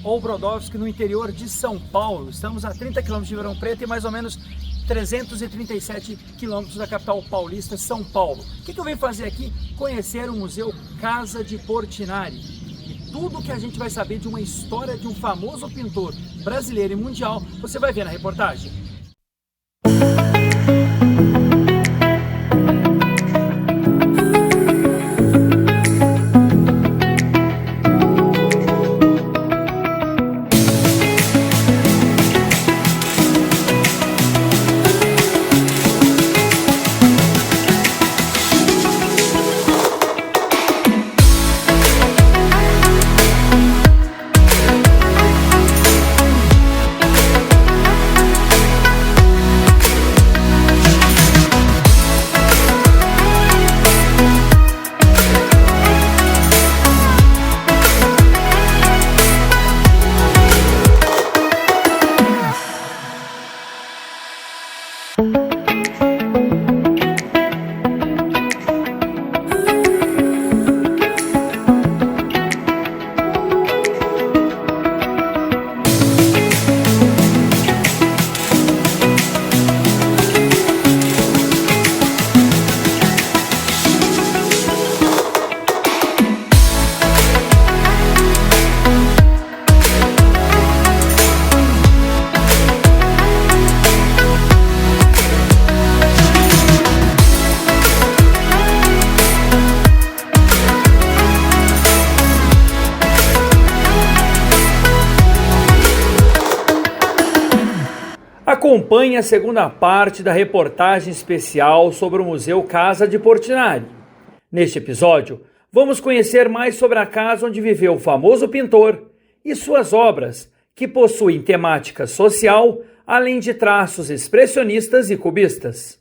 ou Brodowski, no interior de São Paulo. Estamos a 30 km de Ribeirão Preto e mais ou menos 337 quilômetros da capital paulista, São Paulo. O que eu venho fazer aqui? Conhecer o Museu Casa de Portinari. E tudo que a gente vai saber de uma história de um famoso pintor brasileiro e mundial, você vai ver na reportagem. Acompanhe a segunda parte da reportagem especial sobre o Museu Casa de Portinari. Neste episódio, vamos conhecer mais sobre a casa onde viveu o famoso pintor e suas obras, que possuem temática social, além de traços expressionistas e cubistas.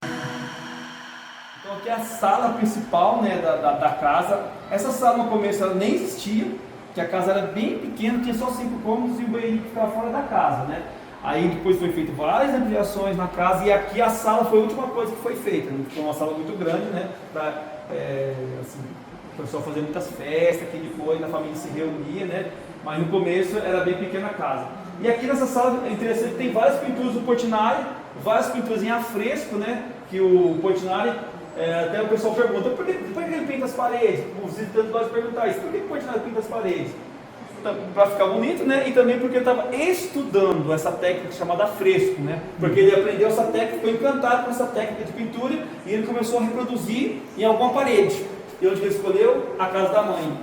Então aqui é a sala principal, né, da casa. Essa sala no começo ela nem existia, que a casa era bem pequena, tinha só 5 cômodos e o banheiro que ficava fora da casa, né? Aí depois foi feito várias ampliações na casa e aqui a sala foi a última coisa que foi feita. Foi uma sala muito grande, né? Para assim, o pessoal fazer muitas festas aqui depois, a família se reunia, né? Mas no começo era bem pequena a casa. E aqui nessa sala é interessante, tem várias pinturas do Portinari, várias pinturas em afresco, né? Que o Portinari, até o pessoal pergunta, por que ele pinta as paredes? Os visitantes podem perguntar isso, por que o Portinari pinta as paredes? Para ficar bonito, né? E também porque ele estava estudando essa técnica chamada fresco, né? Porque ele aprendeu essa técnica, ficou encantado com essa técnica de pintura e ele começou a reproduzir em alguma parede. E onde ele escolheu? A casa da mãe.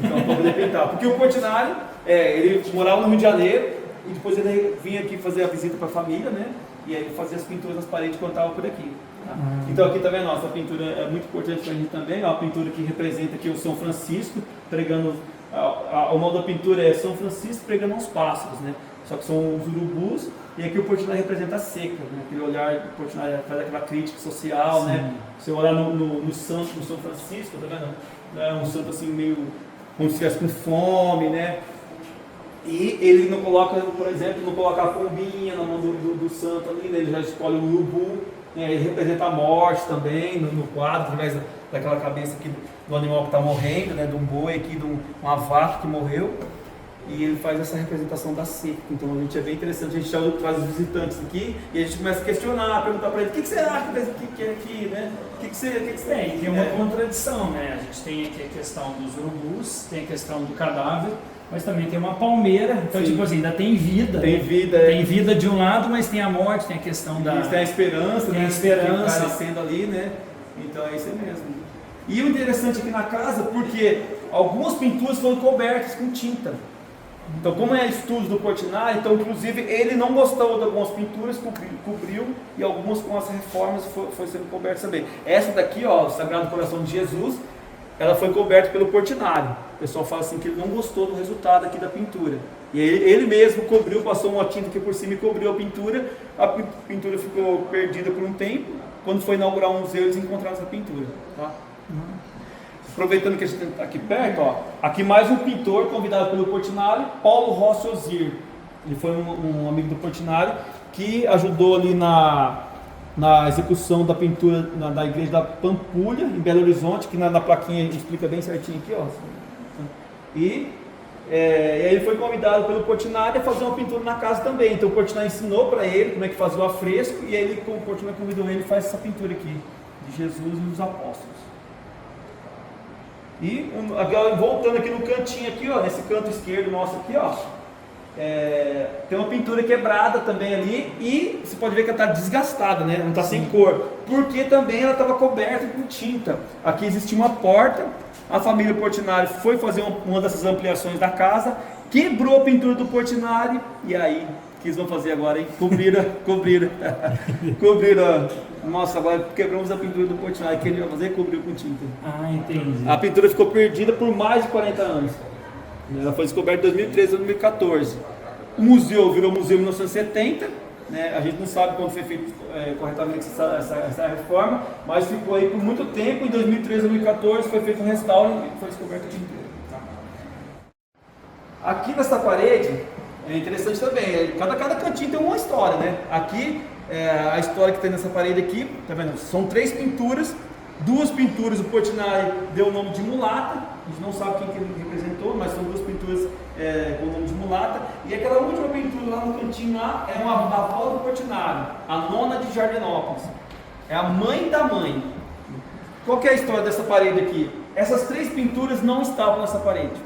Então, para poder pintar. Porque o Portinari, ele morava no Rio de Janeiro e depois ele vinha aqui fazer a visita para a família, né? E aí ele fazia as pinturas nas paredes quando estava por aqui. Tá? Então aqui também a nossa pintura é muito importante para a gente também, é uma pintura que representa aqui o São Francisco, pregando. O modo da pintura é São Francisco pregando aos pássaros, né? Só que são os urubus, e aqui o Portinari representa a seca, né? Aquele olhar do Portinari faz aquela crítica social, né? Você olhar no santo, no São Francisco, tá vendo? É um santo assim meio como se estivesse com fome, né? E ele não coloca, por exemplo, não coloca a pombinha na mão do santo ali, né? Ele já escolhe o urubu, né? Ele representa a morte também no quadro, através daquela cabeça aqui do animal que está morrendo, né? De um boi aqui, de uma vaca que morreu. E ele faz essa representação da seca. Então a gente é bem interessante, a gente traz os visitantes aqui e a gente começa a questionar, a perguntar para ele, o que você acha que é aqui, né? O que você tem? Tem uma contradição, né? A gente tem aqui a questão dos urubus, tem a questão do cadáver, mas também tem uma palmeira, então tipo assim, ainda tem vida. Tem vida. Tem vida de um lado, mas tem a morte, tem a questão da... Tem a esperança, tem a esperança. Que está nascendo ali, né? Então é isso mesmo. E o interessante aqui na casa, porque algumas pinturas foram cobertas com tinta. Então, como é estudo do Portinari, então inclusive ele não gostou de algumas pinturas, cobriu, e algumas com as reformas foi sendo cobertas também. Essa daqui, ó, o Sagrado Coração de Jesus, ela foi coberta pelo Portinari. O pessoal fala assim que ele não gostou do resultado aqui da pintura. E ele mesmo cobriu, passou uma tinta aqui por cima e cobriu a pintura ficou perdida por um tempo. Quando foi inaugurar um museu, eles encontraram essa pintura. Tá? Aproveitando que a gente está aqui perto, ó, aqui mais um pintor convidado pelo Portinari, Paulo Rossi Osier. Ele foi um amigo do Portinari que ajudou ali na execução da pintura da igreja da Pampulha, em Belo Horizonte, que na plaquinha explica bem certinho aqui, ó. E E aí ele foi convidado pelo Portinari a fazer uma pintura na casa também. Então o Portinari ensinou para ele como é que fazia o afresco, e aí o Portinari convidou ele e faz essa pintura aqui, de Jesus e os apóstolos. E agora, voltando aqui no cantinho aqui, ó, nesse canto esquerdo nosso aqui, ó, tem uma pintura quebrada também ali, e você pode ver que ela está desgastada, né? Não está sem cor, porque também ela estava coberta com tinta. Aqui existia uma porta, a família Portinari foi fazer uma dessas ampliações da casa, quebrou a pintura do Portinari, e aí, o que eles vão fazer agora, hein? Cobriram. Nossa, agora quebramos a pintura do Portinari, o que ele vai fazer? Cobriu com tinta. Ah, entendi. A pintura ficou perdida por mais de 40 anos. Ela foi descoberta em 2013 ou 2014. O museu virou museu em 1970, né? A gente não sabe quando foi feito corretamente essa reforma, mas ficou aí por muito tempo. Em 2013 ou 2014 foi feito um restauro e foi descoberta a pintura. Aqui nessa parede é interessante também, cada cantinho tem uma história, né? Aqui, a história que tem nessa parede aqui, tá vendo? São 3 pinturas. 2 pinturas o Portinari deu o nome de mulata, a gente não sabe quem que ele representou, mas são 2 pinturas com o nome de mulata. E aquela última pintura lá no cantinho lá é uma avó do Portinari, a nona de Jardinópolis, é a mãe da mãe. Qual que é a história dessa parede aqui? Essas 3 pinturas não estavam nessa parede,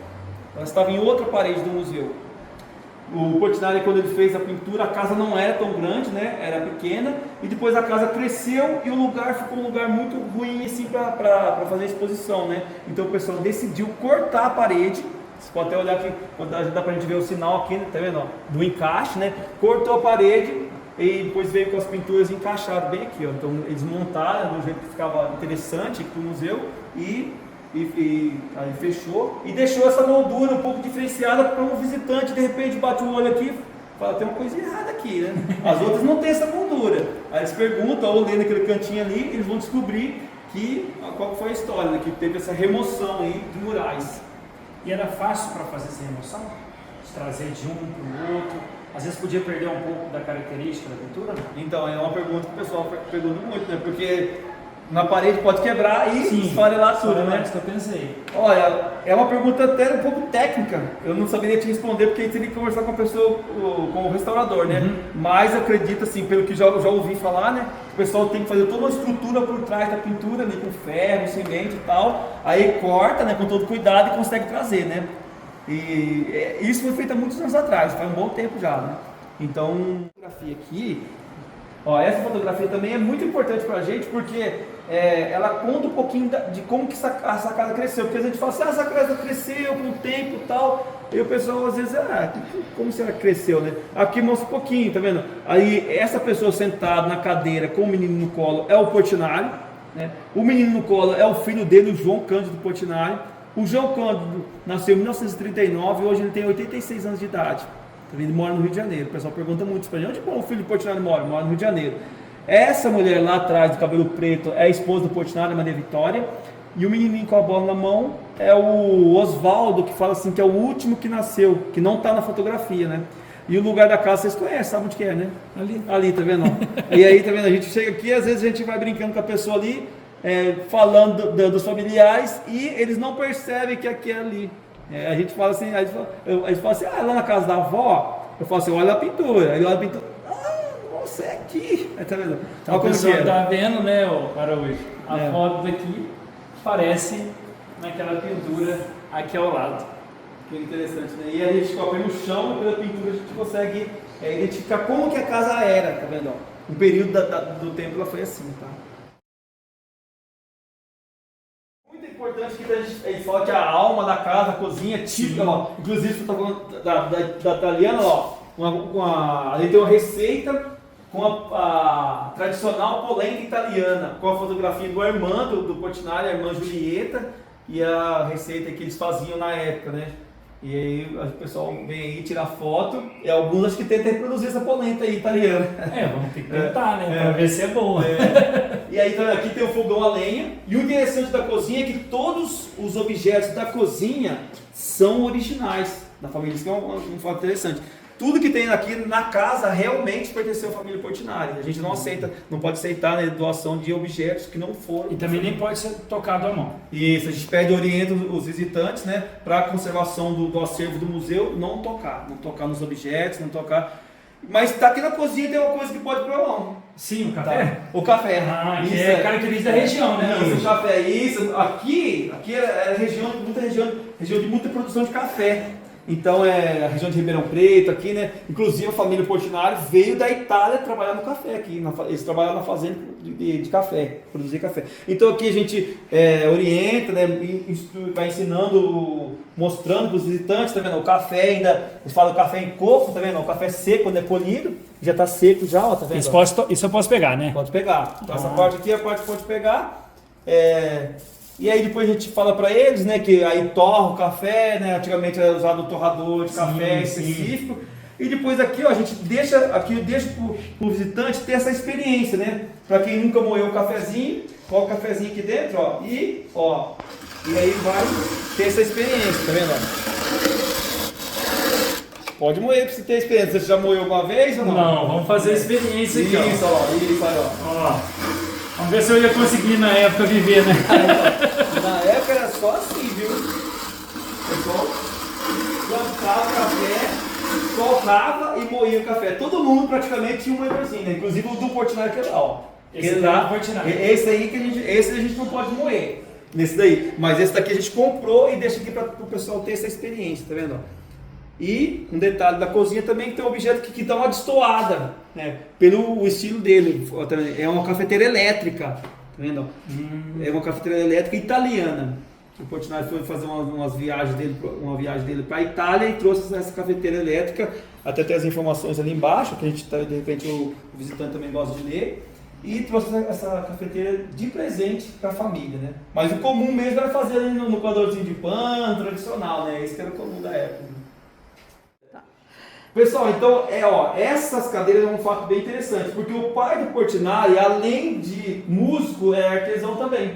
elas estavam em outra parede do museu. O Portinari, quando ele fez a pintura, a casa não era tão grande, né? Era pequena, e depois a casa cresceu e o lugar ficou um lugar muito ruim assim para fazer a exposição, né? Então o pessoal decidiu cortar a parede. Você pode até olhar aqui, dá pra gente ver o sinal aqui, né? Tá vendo? Ó, do encaixe, né? Cortou a parede e depois veio com as pinturas encaixadas bem aqui, ó. Então eles montaram do jeito que ficava interessante aqui pro museu e aí fechou e deixou essa moldura um pouco diferenciada para um visitante, de repente bate o olho aqui e fala, tem uma coisa errada aqui, né? As outras não tem essa moldura. Aí eles perguntam, ou lê naquele cantinho ali, eles vão descobrir qual foi a história, né? Que teve essa remoção aí de murais. E era fácil para fazer essa remoção? De trazer de um para o outro? Às vezes podia perder um pouco da característica da pintura? Então, é uma pergunta que o pessoal pergunta muito, né? Porque na parede pode quebrar e esfarelar tudo, né? É isso que eu pensei. Olha, é uma pergunta até um pouco técnica. Eu não saberia te responder porque teria que conversar com a pessoa, com o restaurador, né? Mas eu acredito, assim, pelo que já ouvi falar, né? O pessoal tem que fazer toda uma estrutura por trás da pintura, ali, com ferro, cimento e tal. Aí corta, né? Com todo cuidado e consegue trazer, né? E isso foi feito há muitos anos atrás, faz um bom tempo já, né? Então, a fotografia aqui, ó, essa fotografia também é muito importante pra gente porque ela conta um pouquinho de como que essa casa cresceu, porque a gente fala assim, essa casa cresceu com o tempo e tal, e o pessoal às vezes, como se ela cresceu, né? Aqui mostra um pouquinho, tá vendo? Aí essa pessoa sentada na cadeira com o menino no colo é o Portinari, né? O menino no colo é o filho dele, o João Cândido Portinari. O João Cândido nasceu em 1939 e hoje ele tem 86 anos de idade. Ele mora no Rio de Janeiro. O pessoal pergunta muito para onde o filho do Portinari mora? Mora no Rio de Janeiro. Essa mulher lá atrás, do cabelo preto, é a esposa do Portinari, Maria Vitória. E o menininho com a bola na mão é o Oswaldo, que fala assim que é o último que nasceu, que não está na fotografia, né? E o lugar da casa vocês conhecem, sabe onde que é, né? Ali, tá vendo? E aí, tá vendo? A gente chega aqui, às vezes a gente vai brincando com a pessoa ali, falando dos familiares, e eles não percebem que aqui é ali. A gente fala assim, a gente fala assim, lá na casa da avó, eu falo assim, olha a pintura. Aí olha a pintura, nossa, é aqui. Aí, tá vendo? Então, o pessoal tá vendo, né, Araújo? A foto daqui parece naquela pintura aqui ao lado. Que interessante, né? E a gente toca no chão, pela pintura a gente consegue identificar como que a casa era, tá vendo? O período do tempo ela foi assim, tá? Muito importante que a gente fala que a alma da casa, a cozinha típica, ó, inclusive você tá falando da italiana, ó, ali tem uma receita com a tradicional polenta italiana, com a fotografia do Armando, do Portinari, a irmã Julieta, e a receita que eles faziam na época, né? E aí o pessoal vem aí tirar foto, e alguns acho que tentam reproduzir essa polenta aí italiana. Vamos ter que tentar, né? Pra ver se é boa. E aí então, aqui tem o fogão a lenha, e o interessante da cozinha é que todos os objetos da cozinha são originais da família, isso que é um fato interessante. tudo que tem aqui na casa realmente pertenceu à família Portinari. A gente não aceita, não pode aceitar, né, doação de objetos que não foram. E também nem pode ser tocado à mão. Isso, a gente pede e orienta os visitantes, né, para a conservação do acervo do museu, não tocar nos objetos, não tocar. Mas tá aqui na cozinha tem uma coisa que pode pôr a mão. Sim, o café? Tá. O café. Que é característica da região, né? Isso, o café, isso. Aqui é região de muita produção de café. Então é a região de Ribeirão Preto aqui, né? Inclusive a família Portinari veio da Itália trabalhar no café aqui. Eles trabalham na fazenda de café, produzir café. Então aqui a gente orienta, né? Vai ensinando, mostrando para os visitantes, tá vendo? O café ainda, eles falam café em coco, tá vendo? O café seco, quando é polido, já está seco já, ó, tá vendo? Isso eu posso pegar, né? Pode pegar. Então, essa parte aqui é a parte que pode pegar. E aí depois a gente fala para eles, né, que aí torra o café, né, antigamente era usado o torrador de café específico. E depois aqui, ó, a gente deixa pro visitante ter essa experiência, né? Para quem nunca moeu o cafezinho, coloca o cafezinho aqui dentro, ó, e aí vai ter essa experiência, tá vendo? Pode moer para você ter experiência. Você já moeu uma vez ou não? Não, vamos fazer a experiência aqui, isso, ó. Vamos ver se eu ia conseguir na época viver, né? Na época era só assim, viu? O pessoal plantava o café, torrava e moía o café. Todo mundo praticamente tinha um moedorzinho, né? Inclusive o do Portinari que é lá, ó. Esse aí esse a gente não pode moer. Nesse daí. Mas esse daqui a gente comprou e deixa aqui para o pessoal ter essa experiência, tá vendo? E um detalhe da cozinha também que tem um objeto que dá uma destoada, né? Pelo estilo dele. É uma cafeteira elétrica, tá vendo? É uma cafeteira elétrica italiana. O Portinari foi fazer uma viagem dele para a Itália e trouxe essa cafeteira elétrica. Até tem as informações ali embaixo, que a gente de repente o visitante também gosta de ler. E trouxe essa cafeteira de presente para a família, né? Mas o comum mesmo era fazer ali no coadorzinho de pano tradicional, né? Esse que era o comum da época. Pessoal, então, essas cadeiras é um fato bem interessante, porque o pai do Portinari, além de músico, é artesão também.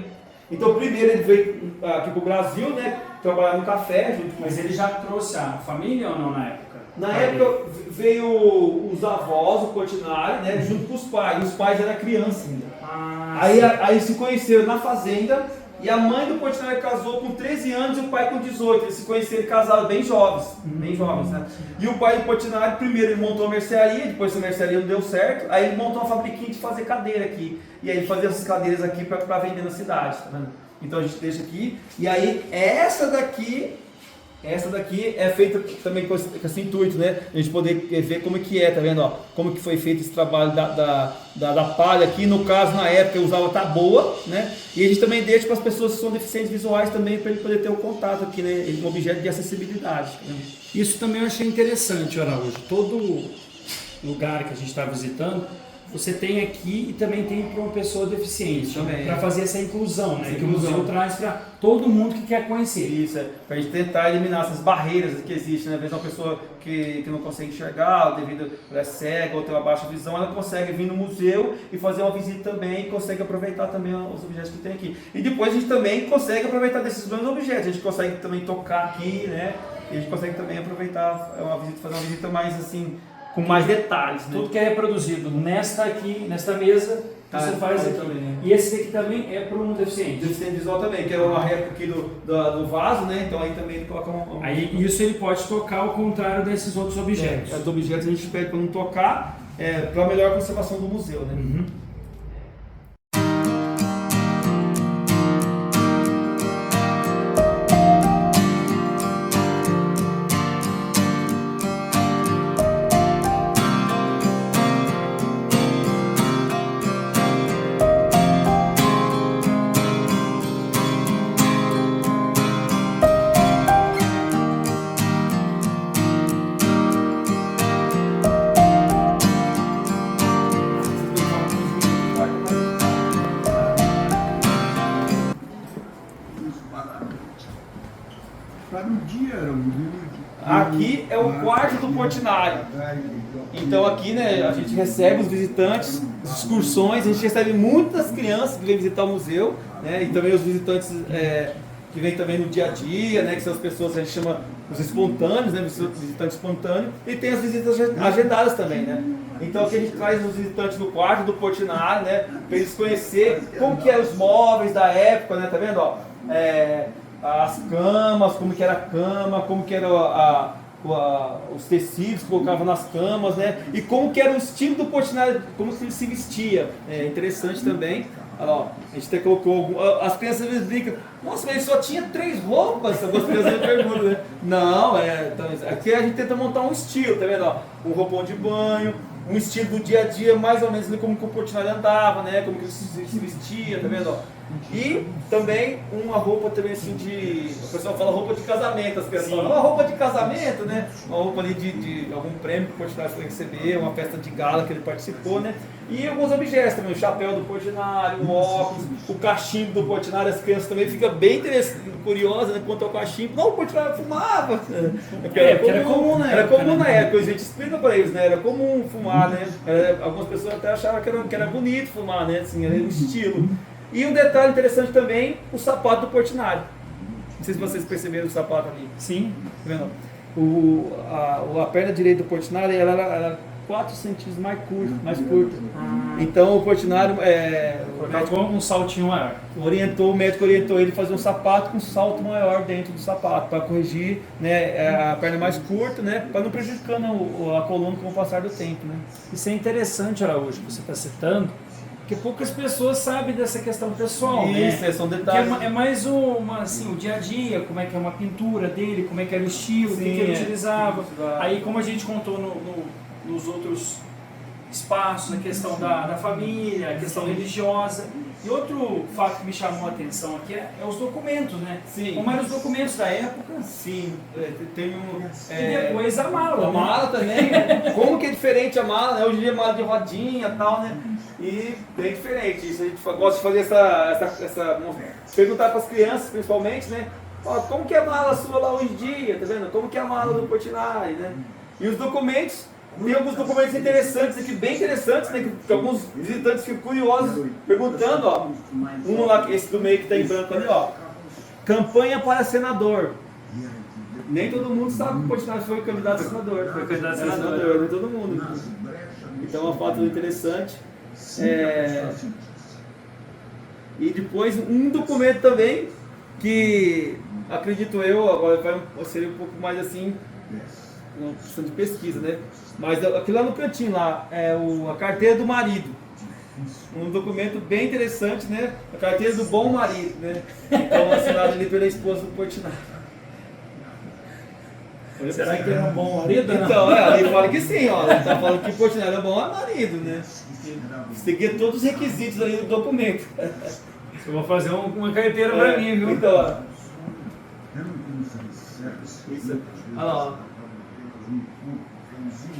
Então, primeiro ele veio aqui para o Brasil, né, trabalhar no café. Mas ele já trouxe a família ou não na época? Na época veio os avós, o Portinari, né, junto com os pais. Os pais eram criança ainda. Aí se conheceram na fazenda. E a mãe do Portinari casou com 13 anos e o pai com 18. Eles se conheceram e casaram bem jovens, né? E o pai do Portinari, primeiro ele montou a mercearia, depois essa mercearia não deu certo, aí ele montou uma fabriquinha de fazer cadeira aqui. E aí ele fazia essas cadeiras aqui para vender na cidade, tá vendo? Então a gente deixa aqui. E aí essa daqui é feita também com esse intuito, né? A gente poder ver como que é, tá vendo? Ó, como que foi feito esse trabalho da palha aqui. No caso, na época, eu usava taboa, né? E a gente também deixa para as pessoas que são deficientes visuais também, para ele poder ter o contato aqui, né? Um objeto de acessibilidade. Tá vendo? Isso também eu achei interessante, Araújo. Todo lugar que a gente está visitando, você tem aqui e também tem para uma pessoa deficiente, para fazer essa inclusão, né? Que o museu traz para todo mundo que quer conhecer. Isso, para a gente tentar eliminar essas barreiras que existem, né? Às vezes uma pessoa que não consegue enxergar, devido a cega ou ter uma baixa visão, ela consegue vir no museu e fazer uma visita também e consegue aproveitar também os objetos que tem aqui. E depois a gente também consegue aproveitar desses grandes objetos, a gente consegue também tocar aqui, né? E a gente consegue também aproveitar fazer uma visita mais assim, com mais detalhes, né? Tudo que é reproduzido nesta mesa, você faz aqui. Também, né? E esse daqui também é para um deficiente. Deficiente visual também, que é uma réplica aqui do vaso, né? Então aí também ele coloca Aí isso ele pode tocar ao contrário desses outros objetos. Os objetos a gente pede para não tocar, para a melhor conservação do museu, né? Aqui é o quarto do Portinari. Então aqui, né, a gente recebe os visitantes, as excursões, a gente recebe muitas crianças que vêm visitar o museu, né, e também os visitantes que vêm também no dia a dia, né, que são as pessoas que a gente chama os espontâneos, né, visitante espontâneo, e tem as visitas agendadas também, né? Então aqui a gente traz os visitantes do quarto do Portinari, né, para eles conhecerem como que eram os móveis da época, né, tá vendo, ó? As camas, como que era a cama, como que era os tecidos que colocavam nas camas, né? E como que era o estilo do Portinari, como que ele se vestia. É interessante também. Olha lá, a gente até colocou as crianças às vezes brincam, nossa, mas ele só tinha 3 roupas, algumas crianças me perguntam, né? Não, então, aqui a gente tenta montar um estilo, tá vendo? Ó, um roupão de banho, um estilo do dia a dia, mais ou menos como que o Portinari andava, né? Como que ele se vestia, tá vendo? Ó? E também uma roupa também assim o pessoal fala roupa de casamento, as pessoas falam, uma roupa de casamento, né? Uma roupa ali de algum prêmio que o Portinari foi receber, uma festa de gala que ele participou, né? E alguns objetos também, o chapéu do Portinari, o óculos, o cachimbo do Portinari, as crianças também ficam bem curiosas, né, quanto ao cachimbo. Não, o Portinari fumava! Era comum, né? Era comum na época, a gente explica para eles, né? Era comum fumar, né? Algumas pessoas até achavam que era bonito fumar, né? Assim, era um estilo. E um detalhe interessante também, o sapato do Portinari. Não sei se vocês perceberam o sapato ali. Sim. Tá vendo? A perna direita do Portinari ela era 4 centímetros mais curta. Então o Portinari um saltinho maior. O médico orientou ele a fazer um sapato com um salto maior dentro do sapato, para corrigir, né, a perna mais curta, né, para não prejudicar a coluna com o passar do tempo. Né. Isso é interessante, Araújo, que você está citando, porque poucas pessoas sabem dessa questão pessoal. Isso, né? são detalhes. É mais assim, o dia a dia, como é que é uma pintura dele, como é que era o estilo, o que ele utilizava. Aí, como a gente contou nos outros espaços, a questão da família, a questão religiosa. E outro fato que me chamou a atenção aqui é os documentos, né? Sim. Como eram os documentos da época. Sim, tem E depois a mala. A mala também. Como que é diferente a mala, né? Hoje em dia é mala de rodinha e tal, né? E bem diferente. Isso a gente gosta de fazer essa perguntar para as crianças, principalmente, né? Ó, como que é a mala sua lá hoje em dia, tá vendo? Como que é a mala do Portinari, né? E os documentos, tem alguns documentos interessantes aqui, bem interessantes, né? Que alguns visitantes ficam curiosos, perguntando, ó. Um lá, esse do meio que está em branco ali, ó. Campanha para senador. Nem todo mundo sabe que o Portinari foi candidato a senador. Foi candidato a senador. Nem todo mundo. Então é uma foto interessante. E depois um documento também que acredito eu agora seria um pouco mais assim, uma questão de pesquisa, né? Mas aqui lá no cantinho lá é a carteira do marido, um documento bem interessante, né? A carteira do bom marido, né? Então assinado ali pela esposa do Portinari. Será que ele é um bom marido? Então, ali fala que sim, ó. Ele tá falando que o Portinari é bom marido, né? Seguir todos os requisitos ali do documento. Eu vou fazer uma carteira pra mim, viu? Então, ó. Isso. Olha lá, ó.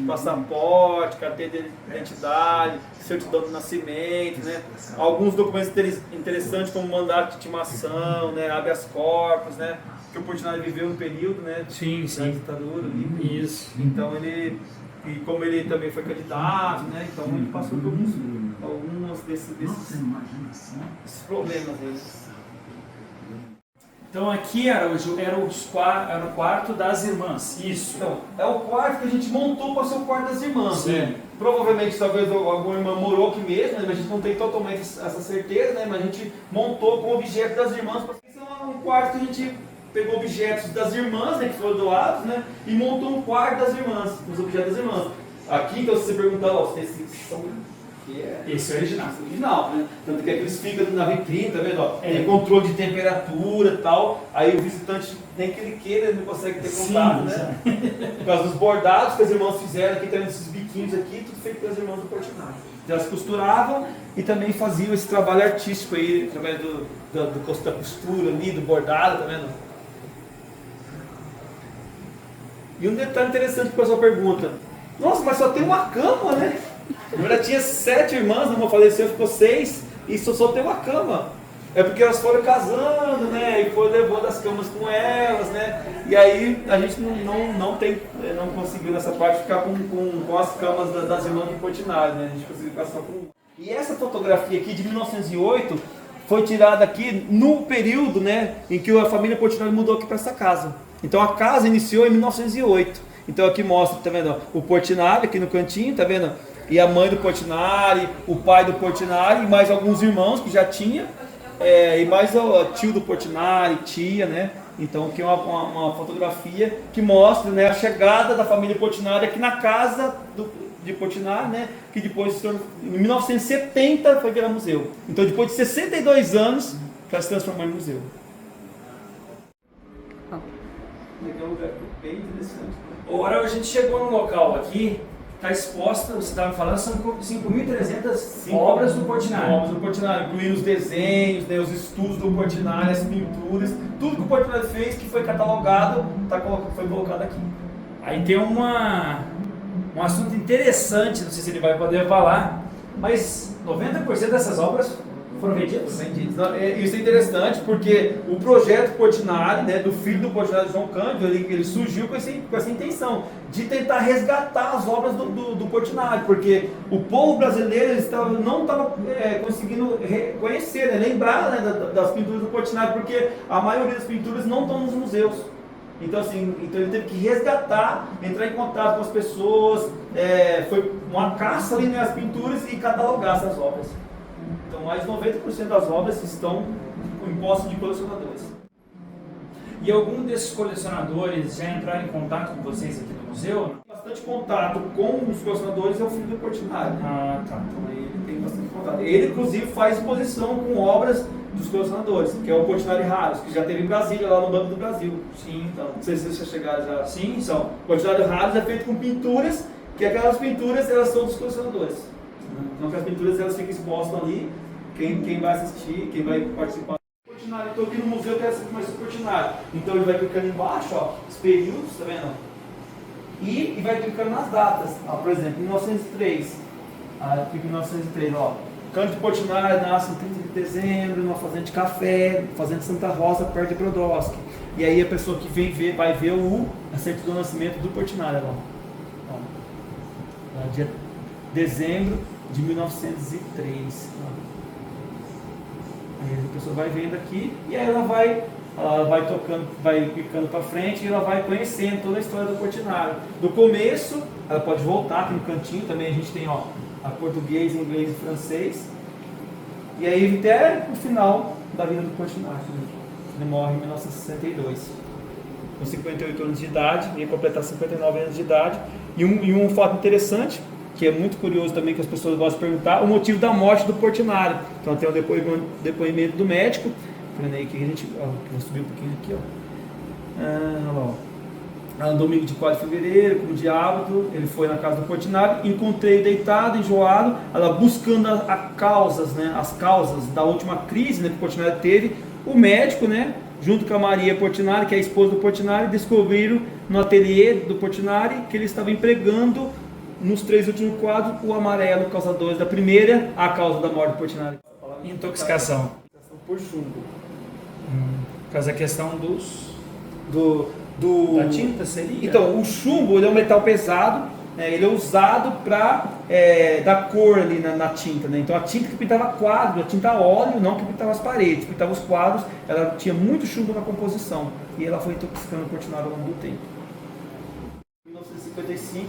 Passaporte, carteira de identidade, certidão de nascimento, né? Alguns documentos interessantes como mandato de intimação, né? Habeas corpus, né? Que o Portinari viveu no período, né? Sim. Da ditadura ali. Isso. Então e como ele também foi candidato, né? Então ele passou por alguns desses problemas aí. Então aqui era o quarto das irmãs. Isso. Então, é o quarto que a gente montou para ser o quarto das irmãs. Sim. Né? Provavelmente talvez alguma irmã morou aqui mesmo, né? Mas a gente não tem totalmente essa certeza, né? Mas a gente montou com objeto das irmãs para ser um quarto que a gente pegou objetos das irmãs, né, que foram doados, né, e montou um quarto das irmãs, os objetos das irmãs. Aqui, então, se você perguntar, ó, esses são... Esse é original. Original, né? Tanto que eles ficam na vitrine, tá vendo? Ó? Tem controle de temperatura e tal, aí o visitante, nem que ele queira, ele não consegue ter contato, né? Por causa dos bordados que as irmãs fizeram aqui, também esses biquinhos aqui, tudo feito pelas irmãs do Portinari. Elas costuravam e também faziam esse trabalho artístico aí, através da costura ali, do bordado, tá vendo? E um detalhe interessante que o pessoal pergunta, nossa, mas só tem uma cama, né? Ela tinha 7 irmãs, uma faleceu, ficou 6, e só tem uma cama. É porque elas foram casando, né? E foram levando as camas com elas, né? E aí a gente não conseguiu nessa parte ficar com as camas das irmãs do Portinari, né? A gente conseguiu ficar só com. E essa fotografia aqui de 1908 foi tirada aqui no período, né, em que a família Portinari mudou aqui para essa casa. Então a casa iniciou em 1908. Então aqui mostra, tá vendo, o Portinari aqui no cantinho, tá vendo? E a mãe do Portinari, o pai do Portinari, e mais alguns irmãos que já tinha, e mais o tio do Portinari, tia, né? Então aqui é uma fotografia que mostra, né, a chegada da família Portinari aqui na casa de Portinari, né? Que depois, em 1970, foi virar museu. Então depois de 62 anos, já se transformou em museu. É um lugar bem interessante. Agora a gente chegou num local aqui, está exposta, você estava falando, são 5.300 obras do Portinari. Obras do Portinari, incluindo os desenhos, né, os estudos do Portinari, as pinturas, tudo que o Portinari fez que foi catalogado, foi colocado aqui. Aí tem um assunto interessante, não sei se ele vai poder falar, mas 90% dessas obras foram vendidas? Isso é interessante porque o projeto Portinari, né, do filho do Portinari, João Cândido, ele surgiu com essa intenção de tentar resgatar as obras do Portinari, porque o povo brasileiro não estava conseguindo reconhecer, né, lembrar, né, das pinturas do Portinari, porque a maioria das pinturas não estão nos museus. Então, assim, ele teve que resgatar, entrar em contato com as pessoas, foi uma caça ali nas pinturas e catalogar essas obras. Então, mais de 90% das obras estão em posse de colecionadores. E algum desses colecionadores já entraram em contato com vocês aqui no museu? Bastante contato com os colecionadores é o filho do Portinari. Ah, tá. Então, ele tem bastante contato. Ele, inclusive, faz exposição com obras dos colecionadores, que é o Portinari Raros, que já teve em Brasília, lá no Banco do Brasil. Sim. Então, não sei se vocês já chegaram já. Sim. Então, o Portinari Raros é feito com pinturas, que aquelas pinturas, elas são dos colecionadores. Então, as pinturas, elas ficam expostas ali. Quem vai assistir, quem vai participar. Portinari, estou aqui no museu, quero saber mais sobre o Portinari. Então ele vai clicando embaixo, ó, os períodos, tá vendo? E vai clicando nas datas. Ó, por exemplo, 1903. Clica em 1903, ó. Cândido Portinari nasce em 30 de dezembro, numa fazenda de café, fazenda de Santa Rosa, perto de Brodowski. E aí a pessoa que vem ver, vai ver a certidão do nascimento do Portinari, ó. Dia dezembro de 1903. Aí a pessoa vai vendo aqui e aí ela vai tocando, vai clicando para frente e ela vai conhecendo toda a história do Portinari. Do começo, ela pode voltar aqui no cantinho, também a gente tem, ó, a português, inglês e francês. E aí até o final da vida do Portinari. Ele morre em 1962. Com 58 anos de idade, ia completar 59 anos de idade. E um fato interessante, que é muito curioso também, que as pessoas gostam de perguntar, o motivo da morte do Portinari. Então tem um depoimento do médico, aí que a gente, vou subir um pouquinho aqui, no domingo de 4 de fevereiro, como de hábito, ele foi na casa do Portinari, encontrei deitado, enjoado, ela buscando as causas da última crise, né, que o Portinari teve. O médico, né, junto com a Maria Portinari, que é a esposa do Portinari, descobriram no ateliê do Portinari que ele estava empregando nos 3 últimos quadros o amarelo causador da primeira, a causa da morte do Portinari. Intoxicação. Por chumbo. Por causa da questão da tinta seria? Então, o chumbo ele é um metal pesado, né, ele é usado para dar cor ali na tinta, né? Então a tinta que pintava quadro, a tinta a óleo, não que pintava as paredes, pintava os quadros, ela tinha muito chumbo na composição e ela foi intoxicando o Portinari ao longo do tempo. Em 1955,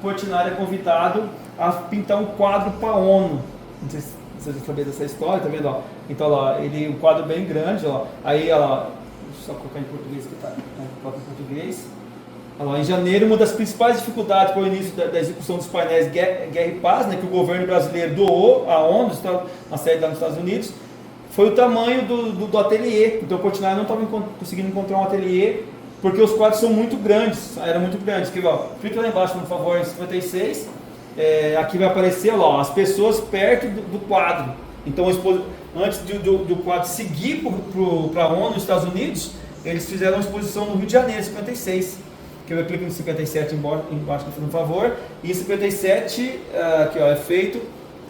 Portinari é convidado a pintar um quadro para a ONU. Não sei se vocês já sabiam dessa história, tá vendo? Ó? Então, ó, um quadro bem grande, ó. Aí, ó, deixa eu só colocar em português que tá, coloca em português. Ó, em janeiro, uma das principais dificuldades para o início da execução dos painéis Guerra e Paz, né, que o governo brasileiro doou à ONU, na sede lá nos Estados Unidos, foi o tamanho do ateliê. Então, o Portinari não estava conseguindo encontrar um ateliê porque os quadros são muito grandes, eram muito grandes. Aqui, ó, clica lá embaixo, por favor, em 56. Aqui vai aparecer, ó, as pessoas perto do quadro. Então, antes do quadro seguir para a ONU nos Estados Unidos, eles fizeram uma exposição no Rio de Janeiro, em 56. Que eu clico em 57 embaixo, por favor. E em 57, aqui, ó, é feito,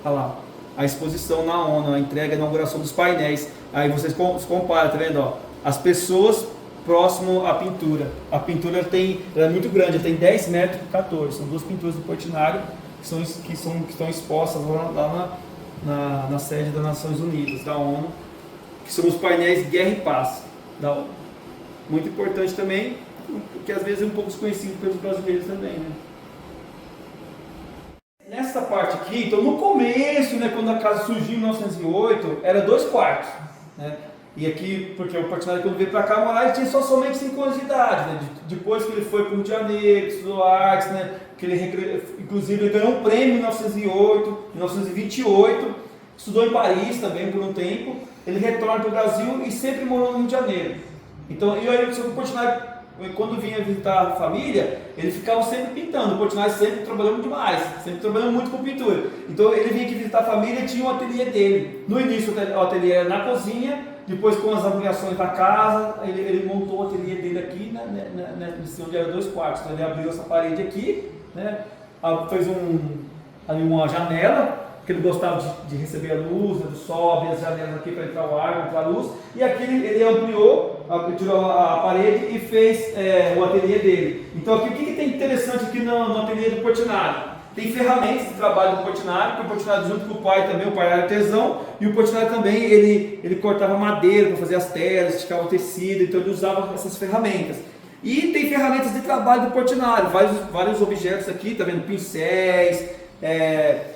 olha lá, a exposição na ONU, a entrega, a inauguração dos painéis. Aí vocês comparam, tá vendo? Ó, as pessoas próximo à pintura. A pintura ela é muito grande, ela tem 10 metros por 14. São duas pinturas do Portinari que estão expostas lá na sede das Nações Unidas, da ONU, que são os painéis Guerra e Paz da ONU. Muito importante também que às vezes é um pouco desconhecido pelos brasileiros também, né? Nessa parte aqui, então no começo, né, quando a casa surgiu em 1908, era 2 quartos, né? E aqui, porque o Portinari, quando veio para cá morar, ele tinha somente 5 anos de idade, né? Depois que ele foi para o Rio de Janeiro, estudou artes, né? Que inclusive ele ganhou um prêmio em 1908, 1928, estudou em Paris também por um tempo. Ele retorna para o Brasil e sempre morou no Rio de Janeiro. Então, e aí o Portinari, quando vinha visitar a família, ele ficava sempre pintando. O Portinari sempre trabalhando demais, sempre trabalhando muito com pintura. Então ele vinha aqui visitar a família e tinha um ateliê dele. No início o ateliê era na cozinha, depois com as ampliações da casa, ele montou o ateliê dele aqui, né, onde era 2 quartos. Então ele abriu essa parede aqui, né, fez ali uma janela, que ele gostava de receber a luz, né, do sol, abrir as janelas aqui para entrar o ar, entrar a luz. E aqui ele ampliou, tirou a parede e fez o ateliê dele. Então aqui, o que tem interessante aqui no ateliê do Portinari? Tem ferramentas de trabalho do Portinari, porque o Portinari junto com o pai também, o pai era artesão, e o Portinari também, ele cortava madeira para fazer as telas, esticava o tecido, então ele usava essas ferramentas. E tem ferramentas de trabalho do Portinari, vários objetos aqui, tá vendo? Pincéis,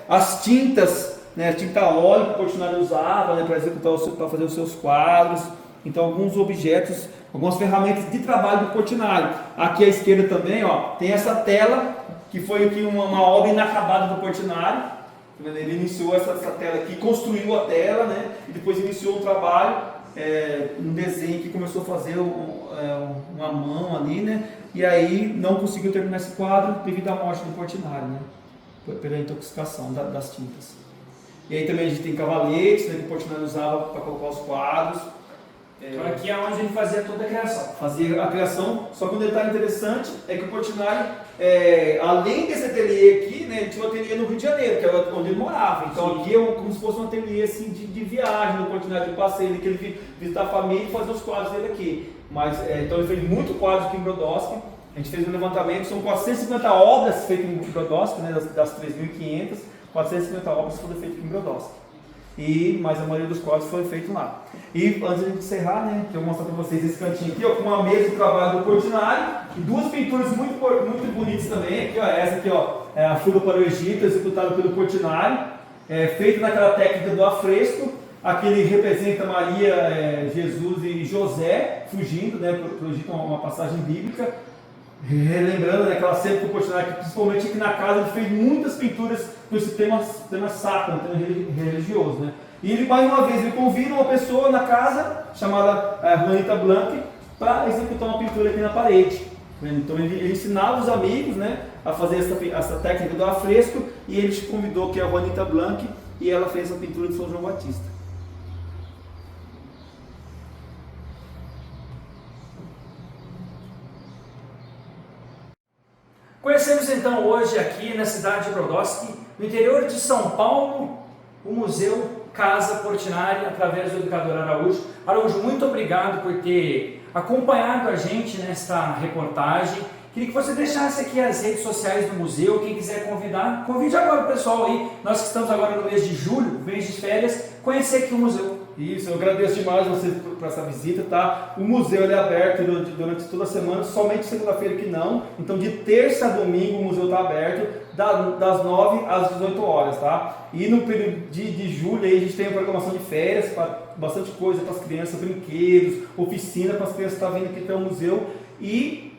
as tintas, né, tinta a óleo que o Portinari usava, né, para fazer os seus quadros. Então alguns objetos, algumas ferramentas de trabalho do Portinari. Aqui à esquerda também, ó, tem essa tela que foi aqui uma obra inacabada do Portinari. Ele iniciou essa tela aqui, construiu a tela, né, e depois iniciou um trabalho, um desenho que começou a fazer uma mão ali, né, e aí não conseguiu terminar esse quadro devido à morte do Portinari, né, pela intoxicação das tintas. E aí também a gente tem cavaletes, né, que o Portinari usava para colocar os quadros. Então aqui é onde ele fazia toda a criação. Fazia a criação, só que um detalhe interessante é que o Portinari, além desse ateliê aqui, né, ele tinha um ateliê no Rio de Janeiro, que era onde ele morava. Então sim, aqui é como se fosse um ateliê assim, de viagem do Portinari, de passeio, que ele visitar a família e fazer os quadros dele aqui. Mas, então ele fez muito quadros aqui em Brodowski. A gente fez um levantamento, são 450 obras feitas em Brodowski, né, das 3.500, 450 obras foram feitas aqui em Brodowski. Mas a maioria dos quadros foi feito lá. E antes de encerrar, né, eu vou mostrar para vocês esse cantinho aqui, ó, com uma mesa de trabalho do Portinari e 2 pinturas muito bonitas também. Aqui, ó, essa aqui, ó, é a Fuga para o Egito, executada pelo Portinari, feita naquela técnica do afresco. Aqui ele representa Maria, Jesus e José fugindo, né, para o Egito, uma passagem bíblica. Relembrando, né, aquela cena que o Portinari, principalmente aqui na casa, ele fez muitas pinturas com esse tema sacro, um tema religioso, né? E ele, mais uma vez, ele convida uma pessoa na casa, chamada Juanita Blanc, para executar uma pintura aqui na parede. Então ele ensinava os amigos, né, a fazer essa técnica do afresco, e ele convidou que a Juanita Blanc, e ela fez essa pintura de São João Batista. Conhecemos então hoje aqui na cidade de Brodowski, no interior de São Paulo, o Museu Casa Portinari, através do educador Araújo. Araújo, muito obrigado por ter acompanhado a gente nesta reportagem. Queria que você deixasse aqui as redes sociais do museu, quem quiser convidar, convide agora o pessoal aí. Nós que estamos agora no mês de julho, mês de férias, conhecer aqui o museu. Isso, eu agradeço demais vocês por essa visita, tá? O museu ele é aberto durante toda a semana, somente segunda-feira que não. Então de terça a domingo o museu está aberto, das 9 às 18 horas, tá? E no período de julho aí a gente tem a programação de férias, bastante coisa para as crianças, brinquedos, oficina para as crianças que estão vindo aqui até o museu e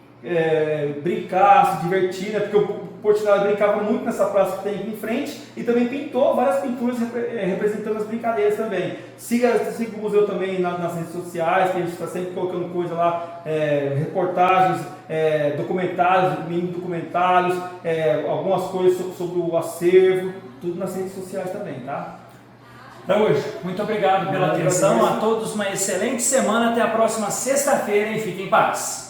brincar, se divertir, né? Porque o Portinari brincava muito nessa praça que tem aqui em frente e também pintou várias pinturas representando as brincadeiras também. Siga o museu também nas redes sociais, que a gente está sempre colocando coisa lá, reportagens, documentários, mini documentários, algumas coisas sobre o acervo, tudo nas redes sociais também, tá? Araújo, muito obrigado pela atenção, a todos uma excelente semana, até a próxima sexta-feira e fiquem em paz.